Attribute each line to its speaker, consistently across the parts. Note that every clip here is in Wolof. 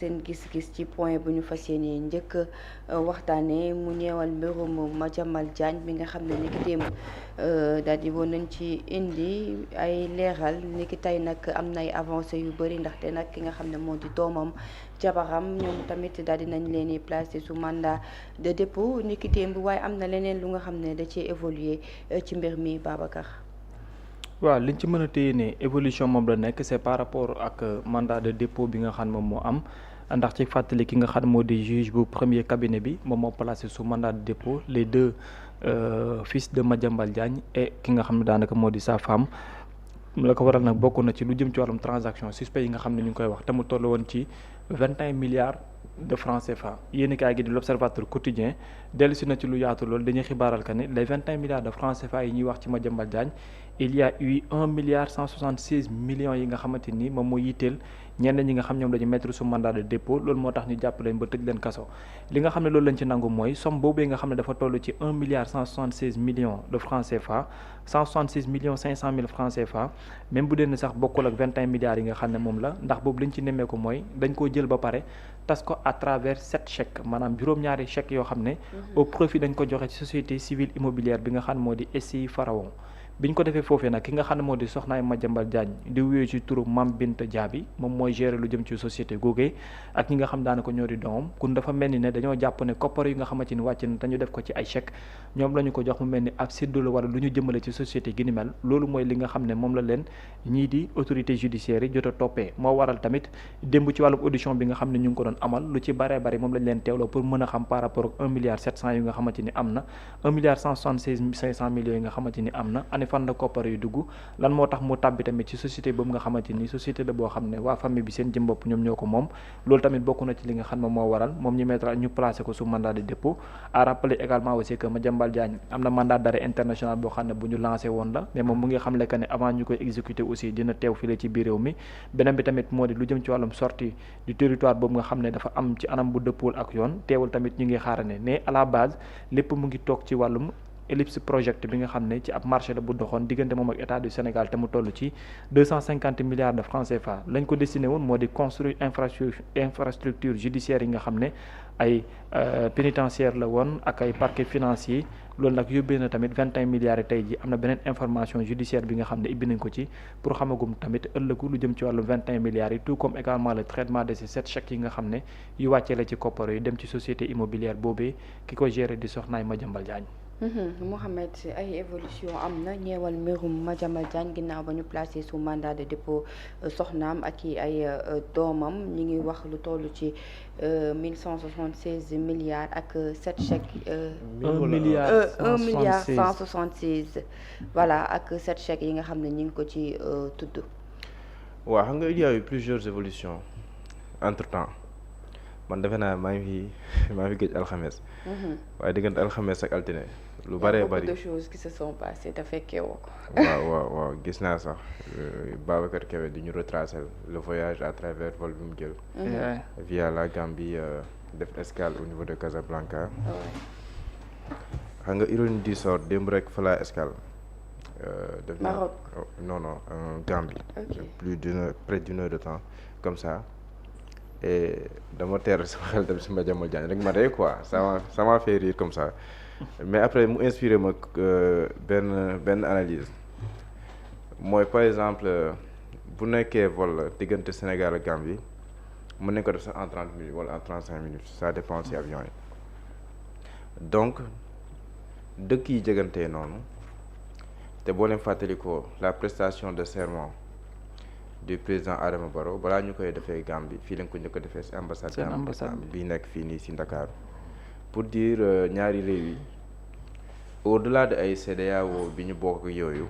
Speaker 1: seen gis-gis ci point bu ñu fas yéenee njëkk waxtaanee mu ñeewal mbirum Madiambal Diagne bi nga xam ne niki démb daal di woon nañ ci indi ay leeral niki tey nag am na ay avancé yu bëri ndaxte nag ki nga xam ne moo di doomam jabaram ñoom tamit daal di nañ leen di placé sous mandat de dépôt niki démb waaye am na leneen lu nga xam ne da cee évoluer ci mbir mi Babacar.
Speaker 2: waaw liñ ci mën a téye ne évolution moom la nekk c'est par rapport ak mandat de dépôt bi nga xam ne moom moo am ndax ci fàttali ki nga xam moo di juge bu premier cabinet bi moom moo placé sous mandat de dépôt les deux fils de Madiambal Diagne et ki nga xam ne daanaka moo di sa femme. la ko waral nag bokk na ci lu jëm ci wàllum transaction suspect yi nga xam ne ñu ngi koy wax te mu toll woon ci 21 milliards de francs CFA yéen kaay gi di l'Observateur quotidien dellu si na ci lu yaatu loolu dañuy xibaaral que ne les 21 milliards de francs CFA yi ñuy wax ci Madiambal Diagne il y a eu 1 milliard 176 millions yi nga xamante ni moom moo yitteel ñenn ñi nga xam ñoom dañu mettre sous mandat de dépôt loolu moo tax ñu jàpp leen ba tëj leen kaso li nga xam ne loolu lañ ci nangu mooy somme boobu nga xam ne dafa toll ci 1 milliard 176 millions de francs CFA 166 millions 500 mille francs CFA même bu dee ne sax bokkul ak 21 milliards yi nga xam ne moom la ndax boobu liñ ci nemmeeku mooy dañ koo jël ba pare tas ko à travers 7 chèques maanaam juróom-ñaari chèques yoo xam ne au profit dañ ko joxe ci société civile immobilière bi nga xam ne moo di SCI Pharaon bi ñu ko defee foofee nag ki nga xam ne moo di soxnaay Madiambal Diagne di wuyoo ci turu Mame Binta Diaby moom mooy gérer lu jëm ci société googee ak ñi nga xam daanaka ñoo di doomam kun dafa mel ni ne dañoo jàpp ne koppar yi nga xamante ni wàcc na dañu def ko ci ay chèque ñoom la ñu ko jox mu mel ni ab séddale wala lu ñu jëmale ci société gi ni mel loolu mooy li nga xam ne moom la leen ñii di autorité judiciaire yi jot a toppee moo waral tamit démb ci wàllum audition bi nga xam ne ñu ngi ko doon amal lu ci baree bari moom lañ leen teewloo pour mën a xam par rapport ak 1 milliard 700 yi nga xamante ni am na 1 milliard 176 500 millions yi nga xamante ni am na ani fan la koppar yu dugg lan moo tax mu tàbbi tamit ci société boobu nga xamante ni société la boo xam ne waa famille bi seen jëm bopp ñoom ñoo ko moom loolu tamit bokk na ci li nga xam ne moo waral moom ñu mettre ñu placé ko sous mandat de dépôt à rappeler également aussi que Madiambal Diagne am na mandat d'arrêt international boo xam ne bu ñu lancé woon la mais moom mu ngi xamle que ne avant ñu koy exécuter aussi dina teew fii la ci biir réew mi beneen bi tamit moo di lu jëm ci wàllum sortie du territoire boobu nga xam ne dafa am ci anam bu dëppool ak yoon teewul tamit ñu ngi xaarane mais à la base lépp mu ngi toog ci wàllum Ellipse project bi nga xam ne ci ab marché la bu doxoon diggante moom ak état du Sénégal te mu toll ci 250 milliards de francs CFA lañ ko destiné woon moo di construire infrastructure judiciaire yi nga xam ne ay pénitentiaire la woon ak ay parquet financier loolu nag yóbbee na tamit 21 milliards yi tey ji am na beneen information judiciaire bi nga xam ne ibbi nañ ko ci pour xamagum tamit ëllëgu lu jëm ci wàllu 21 milliards yi tout comme également le traitement de ces 7 chèques yi nga xam ne yu wàccee la ci koppar yi dem ci société immobilière boobee ki ko géré di soxnaay Madiambal Diagne.
Speaker 1: Mohamed ay évolution am na ñeewal mbirum Madiambal Diagne ginnaaw ba ñu placé sous mandat de dépôt soxnaam ak i ay doomam ñi ngi wax lu toll ci 1176 milliards ak 7 chèques.
Speaker 2: 1 milliard
Speaker 1: 1 milliard 176 voilà ak 7 chèques yi nga xam ne ñi ngi ko ci tudd.
Speaker 3: waaw xam nga il y a eu plusieurs évolutions entre temps man defe naa maa ngi fi gëj alxames. waaye diggante alxames ak altine. lu bëree bëri
Speaker 1: beaucoup de choses qui se sont passées te fekkee woo ko.
Speaker 3: waaw gis naa sax Babacar Kébé di ñu retracer le voyage à travers vol bi mu jël. via la Gambie def escale au niveau de Casablanca. xam nga ironie du sort démb rek fa laa escale.
Speaker 1: Maroc
Speaker 3: non Gambie. Près d'une heure de temps comme ça. et dama teer sama xel dem si Madiambal Diagne rek ma rey quoi ça m'a fait rire comme ça mais après mu inspiré ma benn analyse mooy par exemple bu nekkee vol diggante Sénégal ak Gambie mën nañ ko def sax en 30 minutes wala en 35 minutes ça dépend si avion yi donc dëkk yi jegantee noonu te boo leen fàttalikoo la prestation de serment du président Adama Barrow balaa ñu koy defee Gambie fii lañ ko njëkk a defee si ambassade bi nekk fii nii si Dakar pour dire ñaari réew yi au-delà de ay CEDEAO bi ñu bokk ak yooyu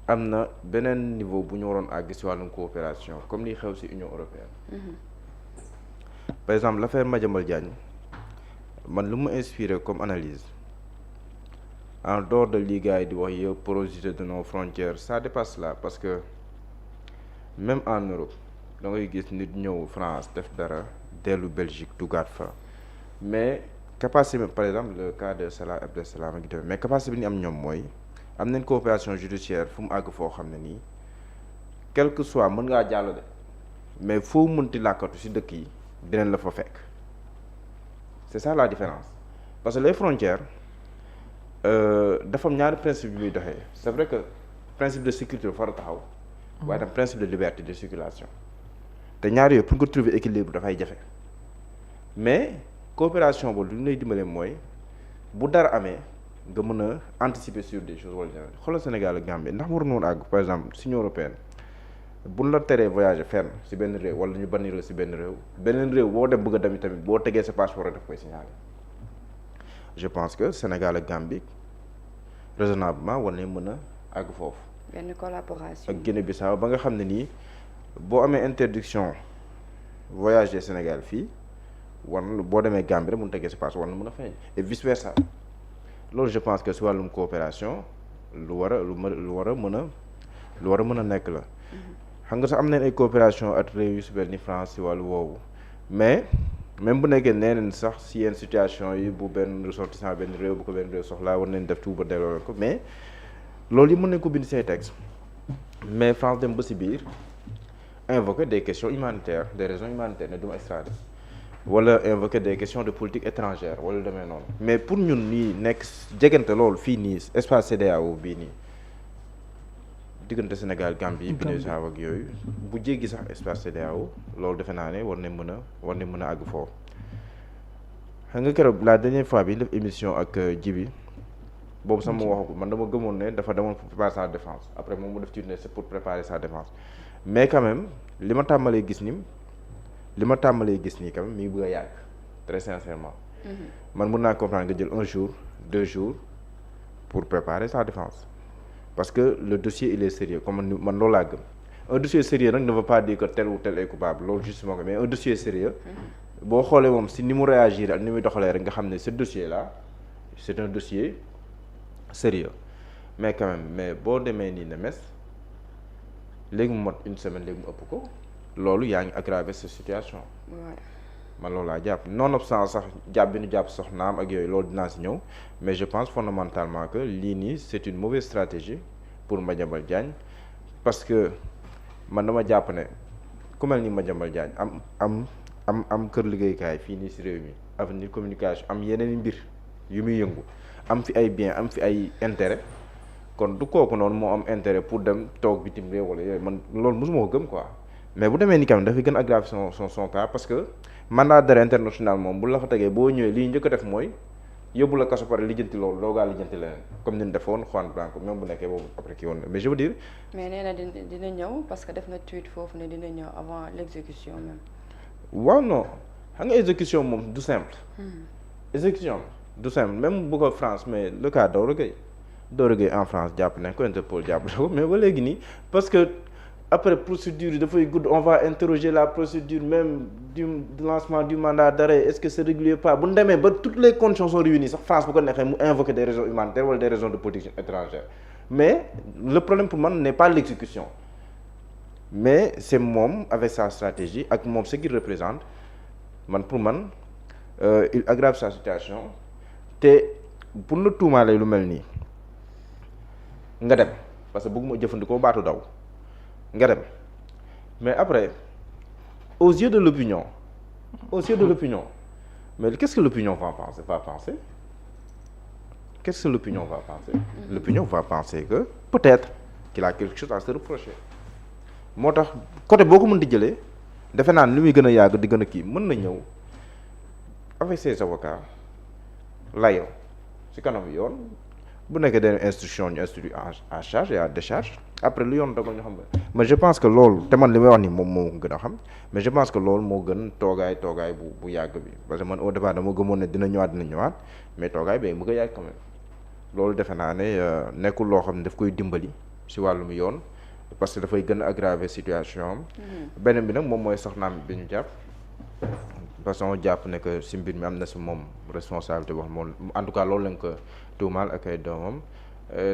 Speaker 3: am na beneen niveau bu ñu waroon àgg si wàllum coopération comme li xew si Union européenne. Par exemple l'affaire Madiambal Diagne man lu mu inspiré comme analyse en dehors de li gars yi di wax yëpp porosité de nos frontières ça dépasse là parce que même en Europe da ngay gis nit ñëw France def dara dellu Belgique dugaat fa mais capacité par exemple le cas de Salah Abdeslam a ngi demee mais capacité bi ñu am ñoom mooy am nañ coopération judiciaire fu mu àgg foo xam ne nii quel que soit mën ngaa jàll de mais foo mënti làkkatu ci dëkk yi dinañ la fa fekk c'est ça la différence parce que les frontières dafa am ñaari principe yu muy doxee c'est vrai que principe de sécurité dafa war a taxaw waaye tam principe de liberté de circulation te ñaar yooyu pour nga trouver équilibre dafay jafe mais coopération boobu lu ñu lay dimbale mooy bu dara amee nga mën a anticiper sur des choses wala genre xoolal Sénégal ak Gambie ndax waroon woon àgg par exemple si Union européenne buñ la teree voyager fenn si benn réew wala ñu bannir la si benn réew beneen réew boo dem bëgg a dem tamit boo tegee sa passeport rek daf koy signaler je pense que Sénégal ak Gambie raisonnablement war nañ mën a àgg foofu.
Speaker 1: benn collaboration
Speaker 3: ak Guinée-Bissau ba nga xam ne nii boo amee interdiction voyager Sénégal fii war na boo demee Gambie rek mun tegee sa passeport war na mën a feeñ et vice versa loolu je pense que si wàllum coopération lu war a mën a nekk la. xam nga sax am nañ ay coopération ak réew yu si mel ni France si wàllu woowu mais même bu nekkee nee nañ sax si yenn situation yi bu benn ressortissant benn réew bu ko benn réew soxlaa war nañ def tout ba delloo ko mais loolu yi mën nañ ko bind say texte mais France dem ba si biir invoquer des questions humanitaires des raisons humanitaires ne du ma extrader wala invoquer des questions de politique étrangère wala demee noonu mais pour ñun nii nekk jegante loolu fii nii espace CEDEAO bii nii diggante Sénégal Gambie Guinée-Bissau ak yooyu bu jéggi sax espace CEDEAO loolu defe naa ne war nañ mën a àgg foofu xam nga keroog la dernière fois bi def émission ak Djibi boobu sama waxagu man dama gëmoon ne dafa demoon pour préparer sa défense après moom mu def ci ne c'est pour préparer sa défense mais quand même li ma tàmbalee gis nii quand même mi ngi bëgg a yàgg très sincèrement man mën naa comprendre nga jël 1 jour 2 jours pour préparer sa défense parce que le dossier il est sérieux comme man loolu laa gëm un dossier sérieux nag ne veut pas dire que tel ou tel est coupable loolu justement mais un dossier sérieux boo xoolee moom si ni mu réagir ak ni muy doxalee rek nga xam ne ce dossier là c'est un dossier sérieux mais quand même mais boo demee nii ne mes léegi mu mot une semaine léegi mu ëpp ko loolu yaa ngi aggraver cette situation man loolu laa jàpp nonobstant sax jàpp bi ñu jàpp soxnaam ak yooyu loolu dinaa si ñëw mais je pense fondamentalement que lii nii c'est une mauvaise stratégie pour Madiambal Diagne parce que man dama jàpp ne ku mel ni Madiambal Diagne am kër liggéeykaay fii nii si réew mi avenir communication am yeneen i mbir yu muy yëngu am fi ay bien am fi ay intérêt kon du kooku noonu moo am intérêt pour dem toog bitim réew wala yooyu man loolu mosuma ko gëm quoi mais bu demee ni kam dafay gën aggraver son cas parce que mandat d'arrêt international moom bu la fa tegee boo ñëwee lii njëkk a def mooy yóbbu la kaso pare lijjanti loolu doogaa lijjanti leneen comme ni ñu defoon Juan Branco même bu nekkee boobu après kii woon mais je veux dire.
Speaker 1: mais nee na dina ñëw parce que def na tweet foofu ne dina ñëw avant l'exécution même.
Speaker 3: waaw non xam nga exécution moom du simple. exécution du simple même bu ko France mais le cas Doro Gueye en France jàpp nañ ko Interpol jàpp na ko mais ba léegi nii parce que. après procédure yi dafay gudd on va interroger la procédure même du lancement du mandat d'arrêt est-ce que c'est régulier pas bu ñu demee ba toutes les conditions sont réunies sax France bu ko neexee mu invoquer des raisons humanitaires wala des raisons de politique étrangère mais le problème pour man n'est pas l'exécution mais c'est moom avec sa stratégie ak moom ce qu'il représente pour man il aggrave sa situation te pour na tuumaale lu mel nii nga dem parce que bëgguma jëfandikoo baatu daw nga dem mais après aux yeux de l'opinion mais qu'est-ce que l'opinion va penser qu'est-ce que l'opinion va penser l'opinion va penser que peut-être qu'il a quelque chose à se reprocher moo tax côté boo ko mën di jëlee defe naa li muy gën a yàgg di gën a kii mën na ñëw avec ses avocats layoo ci kanam yoon bu nekkee den instruction ñu instruire à charge et à décharge après lu yoon dogal ñu xam nga mais je pense que loolu te man li may wax ni moom moo gën a xam mais je pense que loolu moo gën toogaay bu yàgg bi parce que man au départ dama gëmoon ne dina ñëwaat mais toogaay bi mu nga yàgg quand même loolu defe naa ne nekkul loo xam ne daf koy dimbali si wàllum yoon parce que dafay gën a aggraver situation am beneen bi nag moom mooy soxnaam bi ñu jàpp parce que jàpp ne que si mbir mi am na si moom responsabilité boo xam moom en tout cas loolu lañ ko tuumaal ak ay doomam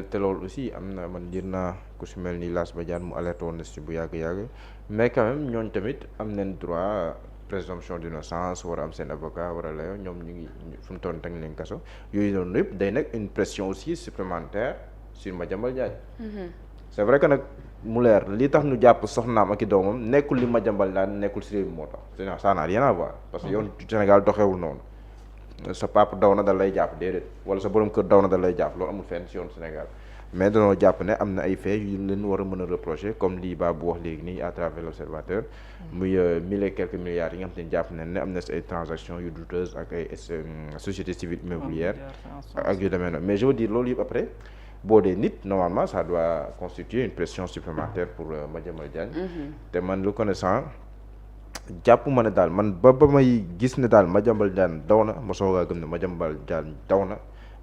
Speaker 3: te loolu aussi am na man njër naa ku si mel ni Lass Badiane mu alerté woon na si bu yàgg mais quand même ñooñ tamit am nañ droit présomption d'innocence war a am seen avocat war a layoo ñoom ñu ngi fu mu toll teg leen kaso yooyu noonu yëpp day nekk une pression aussi supplémentaire sur Madiambal Diagne c'est vrai que nag mu leer li tax ñu jàpp soxnaam ak i doomam nekkul li Madiambal Diagne nekkul si réew mi moo tax ça n'a rien à voir parce que yoon Sénégal doxewul noonu sa papa daw na da lay jàpp déedéet wala sa borom kër daw na da lay jàpp loolu amul fenn si yoon Sénégal mais danoo jàpp ne am na ay faits yu leen war a mën a reprocher comme lii ba bu wax léegi nii à travers l'observateur muy 1000 et quelques milliards yi nga xam te ne jàpp nañ ne am na si ay transactions yu douteuses ak ay société civile immobilière ak yu demee noonu mais je veux dire loolu yëpp après boo dee nit normalement ça doit constituer une pression supplémentaire pour Madiambal Diagne te man le connaissant jàpp ma ne daal man ba may gis ne daal Madiambal Diagne daw na ma soog a gëm ne Madiambal Diagne daw na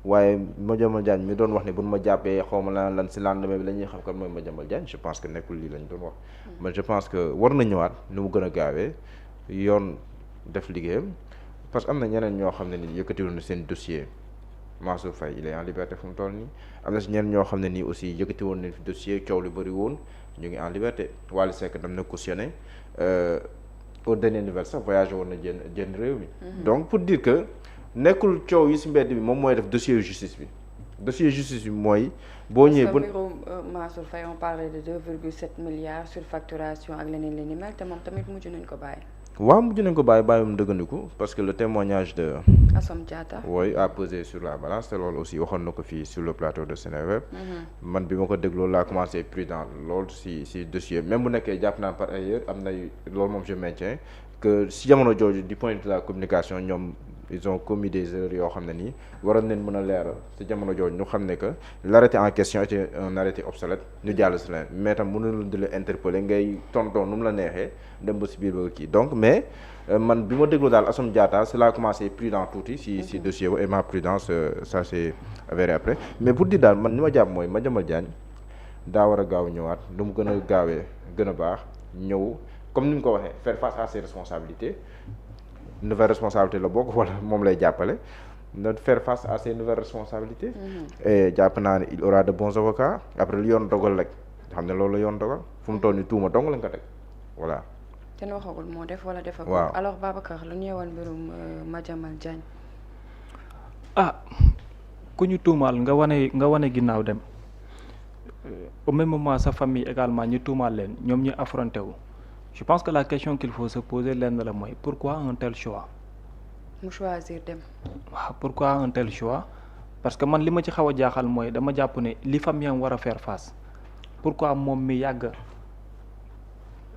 Speaker 3: waaye Madiambal Diagne mi doon wax ne bu ma jàppee xaw ma lan si lendemain bi la ñuy xam kan mooy Madiambal Diagne je pense que nekkul lii lañ doon wax man je pense que war na ñëwaat nu mu gën a gaawee yoon def liggéeyam parce que am na ñeneen ñoo xam ne ni yëkkatiwoon na seen dossier Mansour Faye il est en liberté fu mu toll nii am na si ñeneen ñoo xam ne nii aussi yëkkati woon nañ fi dossier coow lu bëri woon ñu ngi en liberté Wally Seck dem na cautionné au dernier nouvelle sax voyagé woon na jënd réew mi donc pour dire que nekkul coow yi si mbedd bi moom mooy def dossier justice bi mooy boo ñëwee ba
Speaker 1: mbirum Mansour Faye on parlait de 2,7 milliards surfacturation ak leneen li ni mel te moom tamit mujj nañ ko bàyyi
Speaker 3: waaw mujj nañ ko bàyyi dëggandiku parce que le témoignage de
Speaker 1: Assome Diatta
Speaker 3: a pesé sur la balance te loolu aussi waxoon na ko fii sur le plateau de Seneweb man bi ma ko dégloo laa commencé prudent loolu si dossier même bu nekkee jàpp naa par ailleurs am na loolu moom je maintiens que si jamono jooju du point de la communication ñoom ils ont commis des erreurs yoo xam ne nii waroon nañ mën a leeral si jamono jooju ñu xam ne que l'arrêté en question était un arrêté obsolète ñu jàll si leen mais tam mënul di la interpeller ngay tonton nu mu la neexee dem ba si biir ba kii donc mais man bi ma déglu daal Assome Diatta c'est là commencé prudent tuuti si dossier ba et ma prudence ça s'est avéré après mais pour dire daal man ni ma jàpp mooy Madiambal Diagne daa war a gaaw ñëwaat lu mu gën a gaawee gën a baax ñëw comme ni mu ko waxee faire face à ses responsabilités nouvelle responsabilité la bokk wala moom lay jàppale na faire face à ses nouvelles responsabilités et jàpp naa ne il aura de bons avocats après lu yoon dogal rek xam ne loolu la yoon dogal fu mu toll ni tuuma dong lañ ko teg voilà
Speaker 1: kenn waxagul moo def wala defagul
Speaker 3: waaw
Speaker 1: alors Babacar lu ñëwal mbirum Madiambal Diagne
Speaker 2: ku ñu tuumaal nga wane ginnaaw dem au même moment sa famille également ñu tuumaal leen ñoom ñu affronté wu je pense que la question qu'il faut se poser lenn la mooy pourquoi un tel choix
Speaker 1: mu choisir dem
Speaker 2: waaw pourquoi un tel choix parce que man li ma ci xaw a jaaxal mooy dama jàpp ne li famille am war a faire face pourquoi moom mi yàgg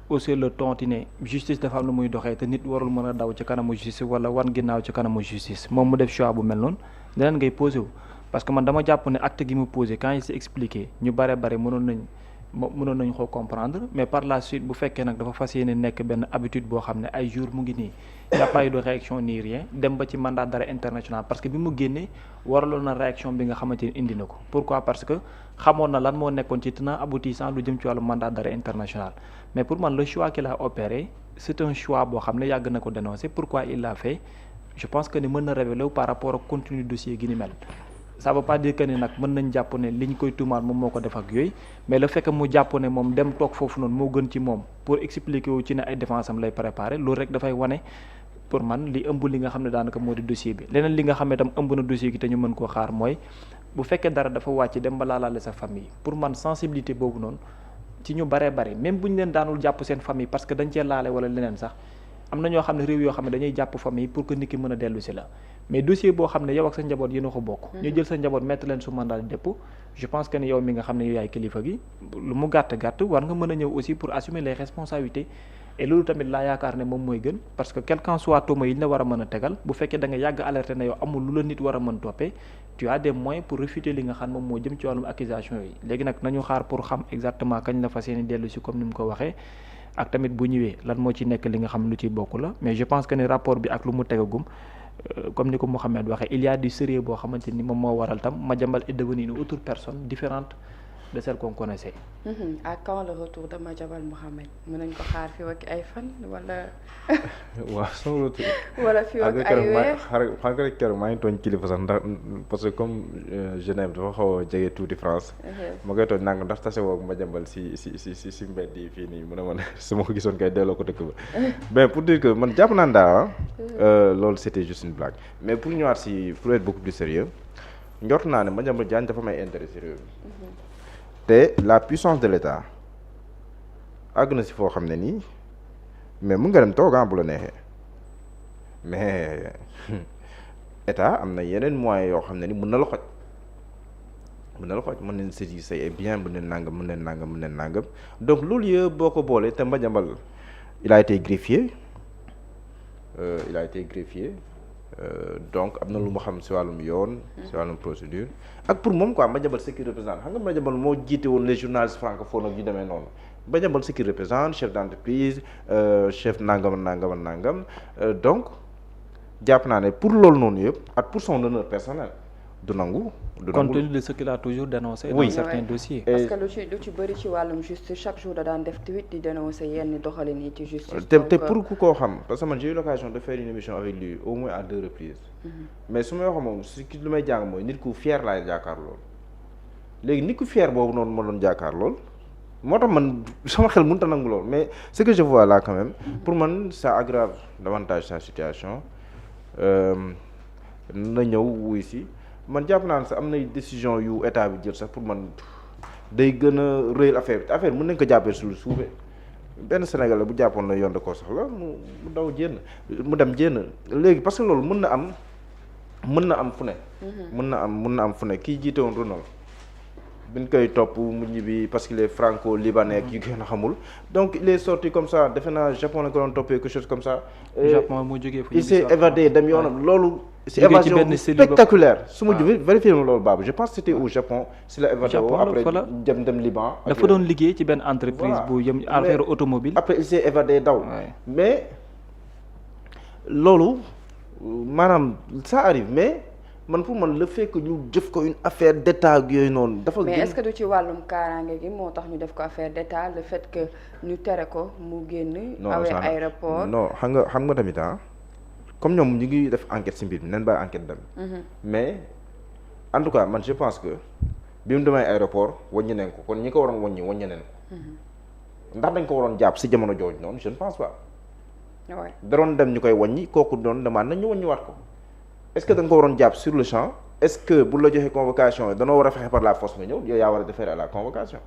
Speaker 2: aussi le ton ne justice dafa am lu muy doxee te nit warul mën a daw ci kanamu justice wala wan ginnaaw ci kanamu justice moom mu def choix bu mel noonu leneen ngay posé wu parce que man dama jàpp ne acte gi mu posé quand il s'est expliqué ñu bare mënoon nañ ko comprendre mais par la suite bu fekkee nag dafa fas yéene nekk benn habitude boo xam ne ay jours mu ngi nii y a pas eu de réaction ni rien dem ba ci mandat d'arrêt international parce que bi mu génnee waraloon na réaction bi nga xamante ni indi na ko pourquoi parce que xamoon na lan moo nekkoon ci tenant aboutissant lu jëm ci wàllu mandat d'arrêt international mais pour man le choix qu'il a opéré c'est un choix boo xam ne yàgg na ko dénoncer pourquoi il l'a fait je pense que ni mën na révéler wu par rapport ak contenu dossier gi ni mel ça veut pas dire que ni nag mën nañ jàpp ne li ñu koy tuumaal moom moo ko def ak yooyu mais le fait que mu jàpp ne moom dem toog foofu noonu moo gën ci moom pour expliquer wu ci ne ay défense am lay préparer loolu rek dafay wane pour man li ëmb li nga xam ne daanaka moo di dossier bi leneen li nga xam ne tam ëmb na dossier gi te ñu mën koo xaar mooy bu fekkee dara dafa wàcc dem ba laalaale sa famille pour man sensibilité boobu noonu ci ñu baree bare même bu ñu leen daanul jàpp seen famille parce que dañ cee laale wala leneen sax am na ñoo xam ne réew yoo xam ne dañuy jàpp famille pour que nit ki mën a dellu si la mais dossier boo xam ne yow ak sa njaboot yéen a ko bokk ñu jël sa njaboot mettre leen sous mandat de dépôt je pense que ni yow mi nga xam ne yow yaay kilifa gi lu mu gàtt war nga mën a ñëw aussi pour assumer les responsabilités et loolu tamit laa yaakaar ne moom mooy gën parce que quel qu'en soit tuuma yi ñu la war a mën a tegal bu fekkee da nga yàgg alerté ne yow amul lu la nit war a mën toppee tu as des moyens pour réfuter li nga xam moom moo jëm ci wàllum accusation yi léegi nag nañu xaar pour xam exactement kañ la fas yéene dellu si comme ni mu ko waxee ak tamit bu ñëwee lan moo ci nekk li nga xam lu ciy bokk la mais je pense que ni rapport bi ak lu mu tegagum comme ni ko Mouhamed waxee il y a du sérieux boo xamante ni moom moo waral tam Madiambal est devenu une autre personne différente de celle qu'on connaissait.
Speaker 1: À quand le retour de Madiambal Mouhamed mën nañ ko xaar fii ak ay fan wala.
Speaker 3: waaw sama retour.
Speaker 1: wala fii ak ay weer
Speaker 3: xam nga keroog maa ngi tooñ kilifa sax ndax parce que comme Genève dafa xaw a jege tuuti France. ma koy tooñ nang ndax tase woo ak Madiambal si mbedd yi fii nii mu ne ma ne su ma ko gisoon kay delloo ko dëkk ba. mais pour dire que man jàpp naa daal loolu c'était juste une blague mais pour ñëwaat si pour être beaucoup plus sérieux njort naa ne Madiambal Diagne dafa may intérêt si réew mi te la puissance de l'État àgg na si foo xam ne nii mais mun nga dem toog bu la neexee mais état am na yeneen moyens yoo xam ne ni mun na la xoj mën nañ saisir say bien mën neen nangam donc loolu yëpp boo ko boolee te Madiambal il a été greffier donc am na lu ma xam si wàllum yoon si wàllum procédure ak pour moom quoi Madiambal ce qui représente xam nga Madiambal moo jiite woon les journalistes francophones ak yu demee noonu Madiambal ce qui représente chef d'entreprise chef nangam donc jàpp naa ne pour loolu noonu yëpp ak pour son honneur personnel du nangu.
Speaker 2: compte tenu de ce qu'il a toujours dénoncé.
Speaker 3: Oui.
Speaker 2: Dans certains dossiers.
Speaker 1: parce que lu ci bëri ci wàllum justice chaque jour da daan def tweet di dénoncer yenn doxalin yi ci justice.
Speaker 3: te pour ku koo xam parce que man j'ai eu l'occasion de faire une émission avec lui au moins à 2 reprises. mais su may wax moom si lu may jàng mooy nit ku fier laay jàkkaar lool léegi nit ku fier boobu noonu ma doon jàkkaar lool moo tax man sama xel mënut a nangu lool mais ce que je vois là quand même pour man ça aggrave davantage sa situation na ñëw wuy si. man jàpp naa ne sax am nay décision yu état bi jël sax pour man day gën a réyal affaire mën nañ ko jàppee su lu suufee benn Sénégalais bu jàppoon na yoon da koo soxla mu daw jénn mu dem jénn léegi parce que loolu mën na am fu ne mën na am fu ne kii jiite woon Ronald biñ koy topp mu ñibbi parce qu'il est franco-libanais yu gën a xamul donc il est sorti comme ça defe naa Japon la ko doon toppee quelque chose comme ça
Speaker 2: Japon moo jógee fu
Speaker 3: il s'est évadé dem yoonam loolu c'est
Speaker 2: jógee ci
Speaker 3: évasion
Speaker 2: benn
Speaker 3: bu
Speaker 2: cellule
Speaker 3: spectaculaire su ma jubee vérifié ma loolu baabu je pense que c'était au Japon si la évadé
Speaker 2: Japon la
Speaker 3: après
Speaker 2: fa la
Speaker 3: dem Liban
Speaker 2: dafa doon liggéey ci benn entreprise bu yëm affaire automobile
Speaker 3: après il s'est évadé daw
Speaker 2: Ouais.
Speaker 3: mais loolu maanaam ça arrive mais man pour man le fait que ñu def ko une affaire d'état yooyu noonu dafa
Speaker 1: mais est-ce que du ci wàllum kaaraange gi moo tax ñu def ko affaire d'état le fait que ñu tere ko mu génn awee aéroport
Speaker 3: non xam nga tamit comme ñoom ñu ngi def enquête si mbir mi nen bàyyi enquête dem mais en tout cas man je pense que bi mu demee aéroport wàññi nañ ko kon ñi ko waroon wàññi nañ ko ndax dañ ko waroon jàpp si jamono jooju noonu je ne pense pas
Speaker 1: ouais.
Speaker 3: da doon dem ñu koy wàññi kooku doon demande nañ ñu wàññiwaat ko est-ce que da nga ko waroon jàpp sur le champ est-ce que bu la joxee convocation yi danoo war a fexe par la force nga ñëw yow yaa war a déférer à la convocation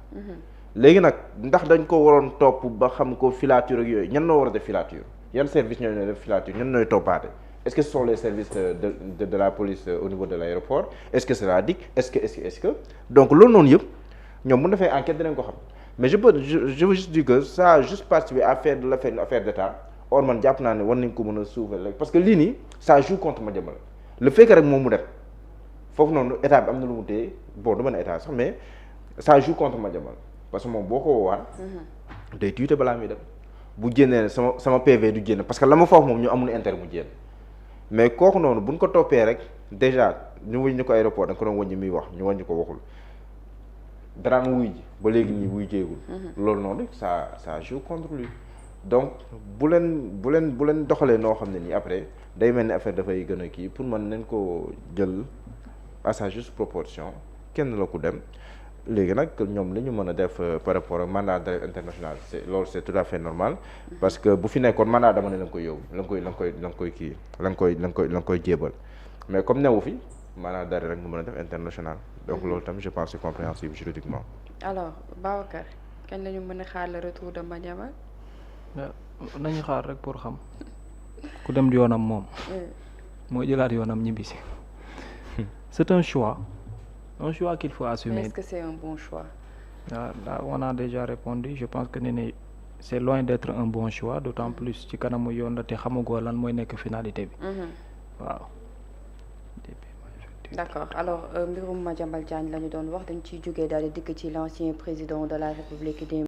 Speaker 3: léegi nag ndax dañ ko waroon topp ba xam ko filature ak yooyu ñan noo war a def filature yan service ñooy def filature ñan nooy toppaate est-ce que ce sont les services de la police au niveau de l'aéroport est-ce que c'est la DIC est-ce que donc loolu noonu yëpp ñoom bu defee enquête dinañ ko xam mais je veux juste dire que ça a juste participé à faire de l'affaire d'état or man jàpp naa ne war nañ ko mën a sauver parce que lii nii ça joue contre Madiambal le fait que rek moom mu dem foofu noonu état bi am na lu mu téye bon du mën a état sax mais ça joue contre Madiambal parce que moom boo ko woowaan day tuite balaa muy dem bu génnee sama PV du génn parce que la ma foofu moom ñu amul intérêt mu génn mais kooku noonu buñ ko toppee rek déjà ñu wëñ ñu ko aéroport da nga ko doon wëññi muy wax ñu wëññi ko waxul daraan wuy ji ba léegi nii wuy jéegul loolu noonu ça joue contre lui donc bu leen doxalee noo xam ne nii après day mel ni affaire dafay gën a kii pour man nañ ko jël à sa juste proportion kenn la ko dem léegi nag ñoom li ñu mën a def par rapport ak mandat d'arrêt international c'est tout à fait normal parce que bu fi nekkoon mandat dama ne la nga koy yóbbu la nga koy jébal mais comme newu fi mandat d'arrêt rek nga mën a def international donc loolu tam je pense c'est compréhensible juridiquement.
Speaker 1: alors Babacar kañ la ñu mën a xaar le retour de Madiambal.
Speaker 2: nañu xaar rek pour xam ku dem yoonam moom mooy jëlaat yoonam ñibbisi c'est un choix qu'il faut assumer.
Speaker 1: mais est-ce que c'est un bon choix?
Speaker 2: Là on a déjà répondu je pense que ne c'est loin d'être un bon choix d'autant plus ci kanamu yoon la te xamagoo lan mooy nekk finalité bi waaw.
Speaker 1: D'accord alors mbirum Madiambal Diagne la ñu doon wax dañ ciy jógee daal di dikk ci l'ancien président de la République